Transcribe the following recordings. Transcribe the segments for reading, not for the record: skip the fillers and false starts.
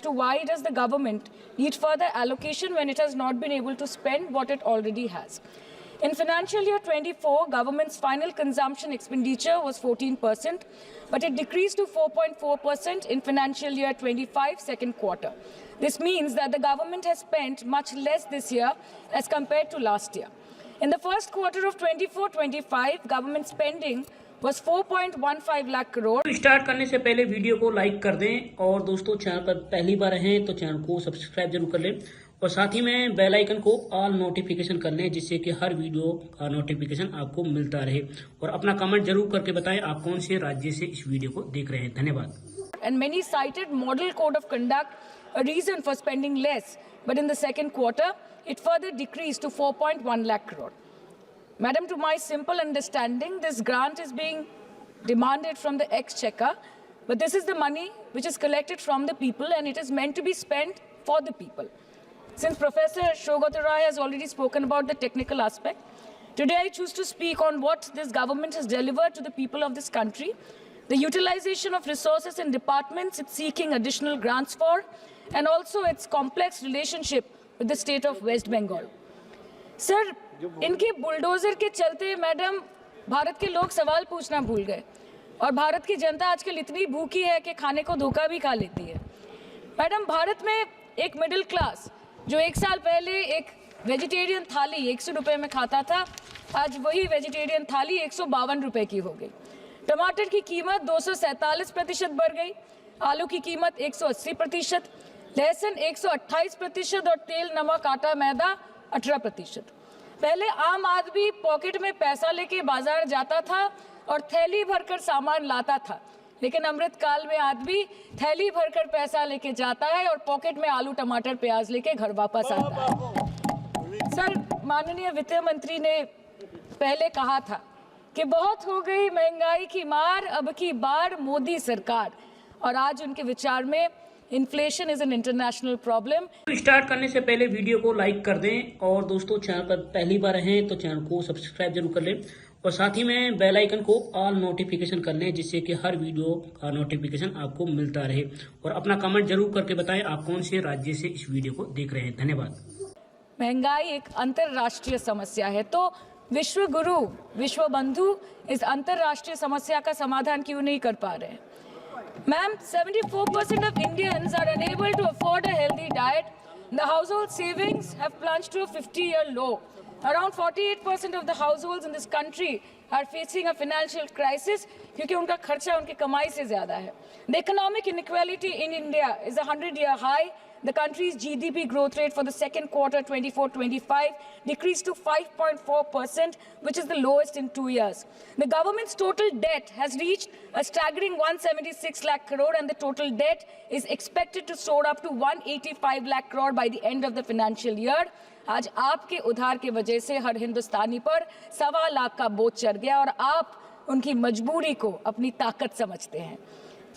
to why does the government need further allocation when it has not been able to spend what it already has. In financial year 24, government's final consumption expenditure was 14%, but it decreased to 4.4% in financial year 25 second quarter. This means that the government has spent much less this year as compared to last year. In the first quarter of 24-25, government spending was 4.15 lakh crore. Start करने से पहले video को like कर दें और दोस्तों channel पर पहली बार हैं तो चैनल को सब्सक्राइब जरूर कर लें और साथ ही में बेल आइकन को ऑल नोटिफिकेशन कर लें जिससे कि हर वीडियो का नोटिफिकेशन आपको मिलता रहे और अपना कमेंट जरूर करके बताएं आप कौन से राज्य से इस वीडियो को देख रहे हैं। धन्यवाद। And many cited model code of conduct a reason for spending less, but in the second quarter it further decreased to 4.1 lakh crore. Madam, to my simple understanding, this grant is being demanded from the exchequer, but this is the money which is collected from the people and it is meant to be spent for the people. Since Professor Shougata Rai has already spoken about the technical aspect, today I choose to speak on what this government has delivered to the people of this country, the utilization of resources and departments it's seeking additional grants for, and also its complex relationship with the state of West Bengal. Sir, इनके bulldozer के चलते madam Bharat के लोग सवाल पूछना भूल गए और भारत की जनता आजकल इतनी भूखी है कि खाने को धोखा भी खा लेती है। मैडम, भारत में एक मिडिल क्लास जो एक साल पहले एक वेजिटेरियन थाली 100 रुपए में खाता था, आज वही वेजिटेरियन थाली 152 रुपए की हो गई। टमाटर की कीमत 247% बढ़ गई, आलू की कीमत 180%, लहसुन 128% और तेल, नमक, आटा, मैदा 18%। पहले आम आदमी पॉकेट में पैसा लेके बाजार जाता था और थैली भरकर सामान लाता था, लेकिन अमृतकाल में आदमी थैली भरकर पैसा लेके जाता है और पॉकेट में आलू, टमाटर, प्याज लेके घर वापस आता है। सर, माननीय वित्त मंत्री ने पहले कहा था कि बहुत हो गई महंगाई की मार, अब की बार मोदी सरकार, और आज उनके विचार में inflation is an international problem. Start करने से पहले वीडियो को लाइक कर दें और दोस्तों चैनल पर पहली बार हैं तो चैनल को सब्सक्राइब जरूर कर लें और साथ ही में बेल आइकन को ऑल नोटिफिकेशन कर लें जिससे कि हर वीडियो का नोटिफिकेशन आपको मिलता रहे और अपना कमेंट जरूर करके बताएं आप कौन से राज्य से इस वीडियो को देख रहे हैं। धन्यवाद। महंगाई एक अंतर्राष्ट्रीय समस्या है, तो विश्व गुरु, विश्व बंधु इस अंतर्राष्ट्रीय समस्या का समाधान क्यों नहीं कर पा रहे हैं? Ma'am, 74% of Indians are unable to afford a healthy diet. The household savings have plunged to a 50-year low. Around 48% of the households in this country are facing a financial crisis क्योंकि उनका खर्चा उनकी कमाई से ज़्यादा है. The economic inequality in India is a 100-year high. The country's GDP growth rate for the second quarter 24-25 decreased to 5.4%, which is the lowest in 2 years. The government's total debt has reached a staggering 176 lakh crore and the total debt is expected to soar up to 185 lakh crore by the end of the financial year. आज आपके उधार की वजह से हर हिंदुस्तानी पर 1.25 लाख का बोझ चढ़ गया और आप उनकी मजबूरी को अपनी ताकत समझते हैं।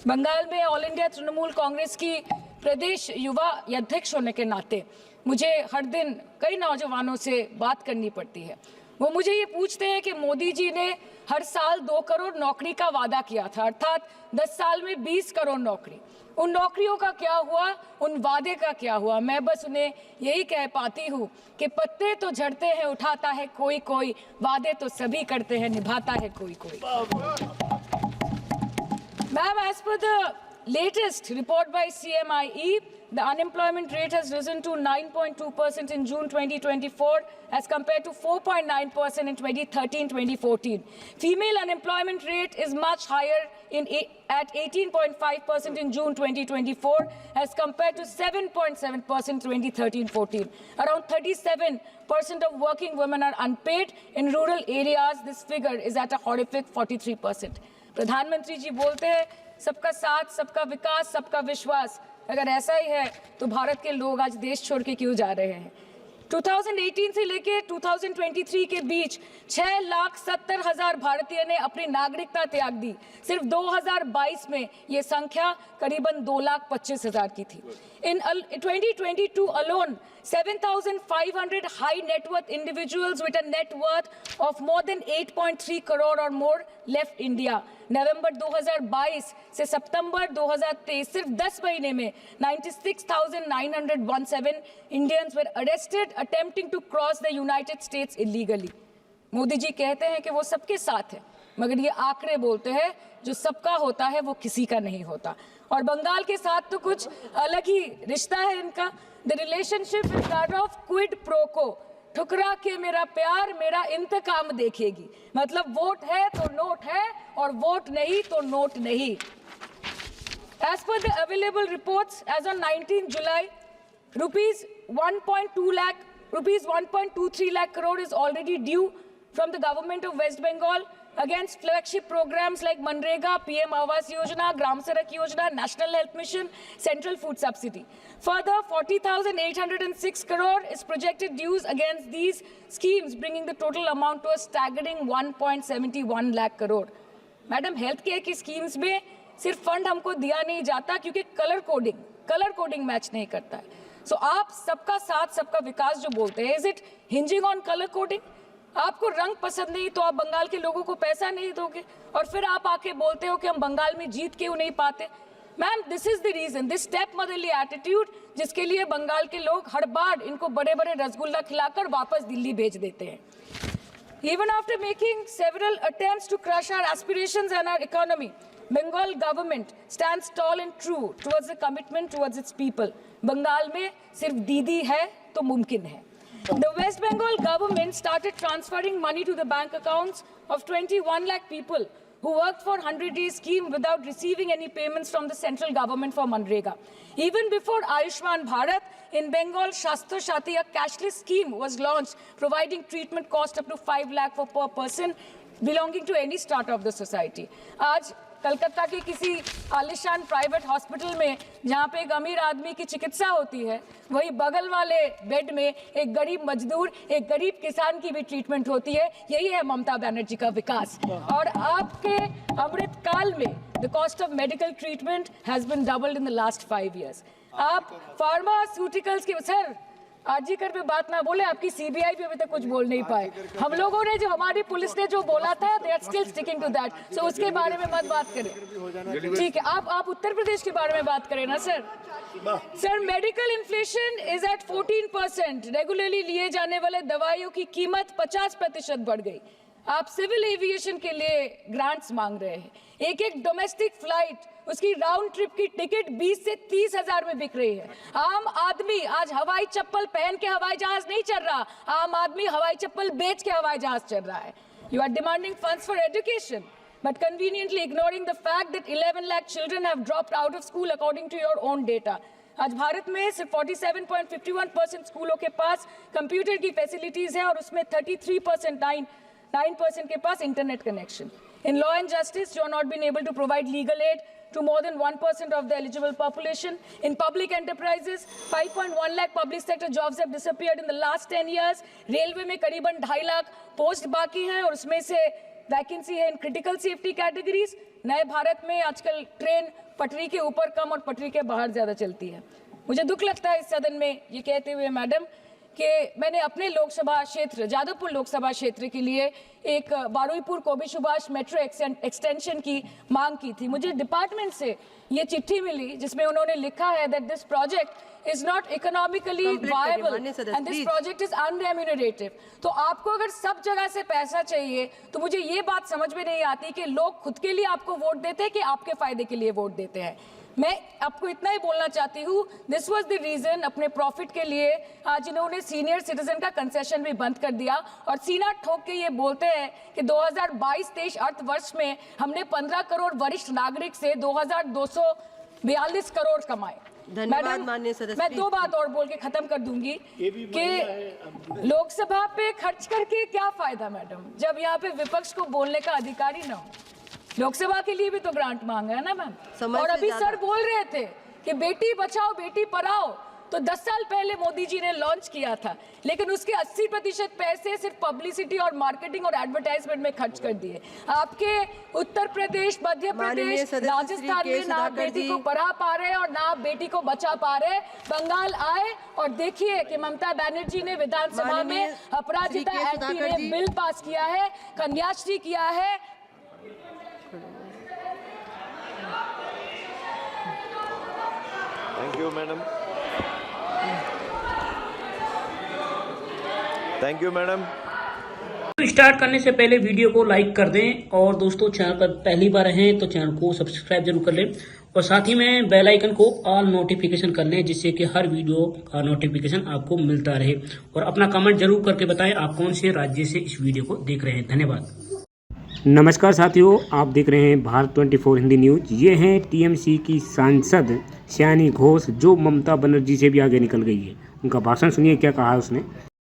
बंगाल में ऑल इंडिया तृणमूल कांग्रेस की प्रदेश युवा अध्यक्ष होने के नाते मुझे हर दिन कई नौजवानों से बात करनी पड़ती है। वो मुझे ये पूछते हैं कि मोदी जी ने हर साल 2 करोड़ नौकरी का वादा किया था, अर्थात 10 साल में 20 करोड़ नौकरी। उन नौकरियों का क्या हुआ, उन वादे का क्या हुआ? मैं बस उन्हें यही कह पाती हूँ कि पत्ते तो झड़ते हैं, उठाता है कोई कोई, वादे तो सभी करते हैं, निभाता है कोई कोई। Ma'am, as per the latest report by CMIE, the unemployment rate has risen to 9.2% in June 2024 as compared to 4.9% in 2013-2014. Female unemployment rate is much higher at 18.5% in June 2024 as compared to 7.7% in 2013-14. Around 37% of working women are unpaid. In rural areas, this figure is at a horrific 43%. प्रधानमंत्री जी बोलते हैं सबका साथ, सबका विकास, सबका विश्वास। अगर ऐसा ही है तो भारत के लोग आज देश छोड़ के क्यों जा रहे हैं? 2018 से लेके 2023 के बीच 6,70,000 भारतीय ने अपनी नागरिकता त्याग दी। सिर्फ 2022 में ये संख्या करीबन 2,25,000 की थी। In 2022 alone, 7,500 high net worth individuals with a net worth of more than 8.3 crore or more left India. नवंबर 2022 से सितंबर 2023 सिर्फ 10 महीने में 96,917 Indians were arrested attempting to cross the United States illegally. Modi ji कहते हैं कि वो सबके साथ है, मगर ये आंकड़े बोलते हैं जो सबका होता है वो किसी का नहीं होता। और बंगाल के साथ तो कुछ अलग ही रिश्ता है इनका। The relationship is that of quid pro को, ठुकरा के मेरा प्यार मेरा इंतकाम देखेगी। मतलब वोट है तो नोट है और वोट नहीं तो नोट नहीं। As per the available reports, as on 19 July, rupees 1.23 lakh crore is already due from the government of West Bengal against flagship programs like Manrega, PM Awas Yojana, Gram Sadak Yojana, National Health Mission, Central Food Subsidy. Further, 40,806 crore is projected dues against these schemes, bringing the total amount to a staggering 1.71 lakh crore. Madam, health care की schemes में सिर्फ fund हमको दिया नहीं जाता क्योंकि colour coding match नहीं करता है। सो आप सबका साथ सबका विकास जो बोलते हैं, is it hinging on colour coding? आपको रंग पसंद नहीं तो आप बंगाल के लोगों को पैसा नहीं दोगे और फिर आप आके बोलते हो कि हम बंगाल में जीत क्यों नहीं पाते। Ma'am, this is the reason, this step motherly attitude, जिसके लिए बंगाल के लोग हर बार इनको बड़े बड़े रसगुल्ला खिलाकर वापस दिल्ली भेज देते हैं। Even after making several attempts to crush our aspirations and our economy, Bengal government stands tall and true towards the commitment towards its people. Bengal में सिर्फ दीदी है तो मुमकिन है। The West Bengal government started transferring money to the bank accounts of 21 lakh people who worked for 100-day scheme without receiving any payments from the central government for Manrega. Even before Ayushman Bharat, in Bengal, Shastra Shati, a cashless scheme was launched, providing treatment cost up to 5 lakh for per person belonging to any strata of the society. आज कलकत्ता के किसी आलिशान private hospital में जहाँ पे एक अमीर आदमी की चिकित्सा होती है, वही बगल वाले बेड में एक गरीब मजदूर, एक गरीब किसान की भी ट्रीटमेंट होती है। यही है ममता बनर्जी का विकास। और आपके अमृत काल में the cost of medical treatment has been doubled in the last 5 years। आप फार्मास्यूटिकल्स की, सर आरजी कर पे बात ना बोले, आपकी सीबीआई पे अभी तक कुछ बोल नहीं पाए। हम लोगों ने जो, हमारी पुलिस ने जो बोला था, they are still sticking to that. So उसके बारे में मत बात करें, ठीक है? आप उत्तर प्रदेश के बारे में बात करें ना sir. Sir, medical inflation is at 14%। Regularly लिए जाने वाले दवाइयों की कीमत 50% बढ़ गई। आप सिविल एविएशन के लिए ग्रांट्स मांग रहे हैं। एक डोमेस्टिक फ्लाइट, उसकी राउंड ट्रिप की टिकट 20 से 30 हजार में बिक रही है। आम आदमी आज हवाई चप्पल पहन के हवाई जहाज नहीं चल रहा, आम आदमी हवाई चप्पल बेच के हवाई जहाज चल रहा है। You are demanding funds for education but conveniently ignoring the fact that 11 lakh children have dropped out of school according to your own data. आज भारत में सिर्फ 47.51% स्कूलों के पास कंप्यूटर की फैसिलिटीज है और उसमें 33% के पास internet connection. In law and justice, you are not being able to provide legal aid to more than 1% of the eligible population. In public enterprises, 5.1 lakh public sector jobs have disappeared in the last 10 years. Railway में करीबन 2.5 lakh post बाकी हैं और उसमें से vacancy है in critical safety categories. नए भारत में आजकल ट्रेन पटरी के ऊपर कम और पटरी के बाहर ज़्यादा चलती है। मुझे दुख लगता है इस सदन में ये कहते हुए मैडम कि मैंने अपने लोकसभा क्षेत्र जादवपुर लोकसभा क्षेत्र के लिए एक बारुईपुर कोबी सुभाष मेट्रो एक्सटेंशन की मांग की थी। मुझे डिपार्टमेंट से ये चिट्ठी मिली जिसमें उन्होंने लिखा है that this project is not economically viable and this project is unremunerative. तो आपको अगर सब जगह से पैसा चाहिए तो मुझे ये बात समझ में नहीं आती कि लोग खुद के लिए आपको वोट देते हैं कि आपके फायदे के लिए वोट देते हैं। मैं आपको इतना ही बोलना चाहती हूँ, दिस वाज द रीजन, अपने प्रॉफिट के लिए आज इन्होंने सीनियर सिटीजन का कंसेशन भी बंद कर दिया और सीना ठोक के ये बोलते हैं कि 2022-23 अर्थ वर्ष में हमने 15 करोड़ वरिष्ठ नागरिक से 2242 करोड़ कमाए। धन्यवाद माननीय सदस्य। मैं 2 बात और बोल के खत्म कर दूंगी कि लोकसभा पे खर्च करके क्या फायदा मैडम, जब यहाँ पे विपक्ष को बोलने का अधिकार ही ना हो। लोकसभा के लिए भी तो ग्रांट मांगा है ना मैम। और अभी सर बोल रहे थे कि बेटी बचाओ बेटी पढ़ाओ, तो 10 साल पहले मोदी जी ने लॉन्च किया था, लेकिन उसके 80% पैसे सिर्फ पब्लिसिटी और मार्केटिंग और एडवर्टाइजमेंट में खर्च कर दिए। आपके उत्तर प्रदेश, मध्य प्रदेश, राजस्थान में ना बेटी को पढ़ा पा रहे और ना बेटी को बचा पा रहे। बंगाल आए और देखिए कि ममता बनर्जी ने विधानसभा में अपराजिता एक्ट में बिल पास किया है, कन्याश्री किया है। Thank you madam. Thank you madam. Start करने से पहले वीडियो को लाइक कर दें और दोस्तों चैनल पर पहली बार हैं तो चैनल को सब्सक्राइब जरूर कर लें और साथ ही में बेल आइकन को ऑल नोटिफिकेशन कर लें जिससे कि हर वीडियो का नोटिफिकेशन आपको मिलता रहे और अपना कमेंट जरूर करके बताएं आप कौन से राज्य से इस वीडियो को देख रहे हैं। धन्यवाद। नमस्कार साथियों, आप देख रहे हैं भारत 24 हिंदी न्यूज। ये हैं टीएमसी की सांसद सयानी घोष जो ममता बनर्जी से भी आगे निकल गई है। उनका भाषण सुनिए क्या कहा उसने।